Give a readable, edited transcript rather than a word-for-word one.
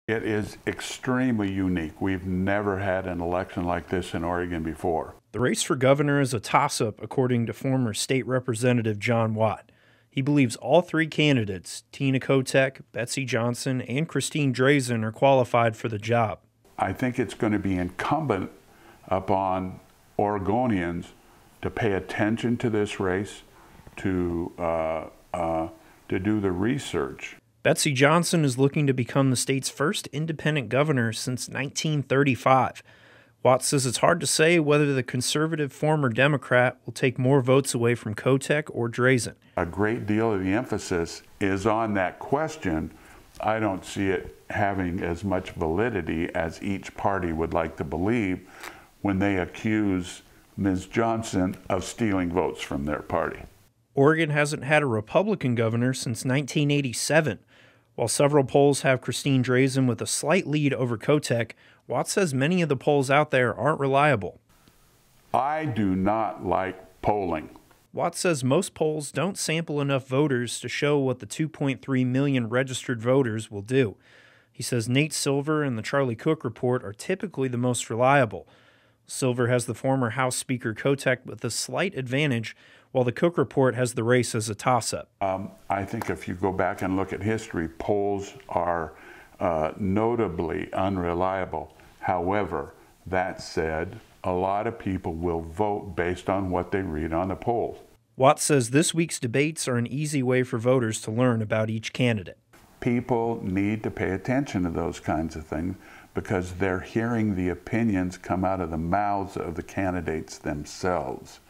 It is extremely unique. We've never had an election like this in Oregon before. The race for governor is a toss-up, according to former state representative John Watt. He believes all three candidates, Tina Kotek, Betsy Johnson, and Christine Drazan, are qualified for the job. I think it's going to be incumbent upon Oregonians to pay attention to this race, to do the research. Betsy Johnson is looking to become the state's first independent governor since 1935. Watt says it's hard to say whether the conservative former Democrat will take more votes away from Kotek or Drazan. A great deal of the emphasis is on that question. I don't see it having as much validity as each party would like to believe when they accuse Ms. Johnson of stealing votes from their party. Oregon hasn't had a Republican governor since 1987. While several polls have Christine Drazan with a slight lead over Kotek, Watt says many of the polls out there aren't reliable. I do not like polling. Watt says most polls don't sample enough voters to show what the 2.3 million registered voters will do. He says Nate Silver and the Charlie Cook report are typically the most reliable. Silver has the former House Speaker Kotek with a slight advantage, while the Cook report has the race as a toss-up. I think if you go back and look at history, polls are notably unreliable. However, that said, a lot of people will vote based on what they read on the polls. Watt says this week's debates are an easy way for voters to learn about each candidate. People need to pay attention to those kinds of things because they're hearing the opinions come out of the mouths of the candidates themselves.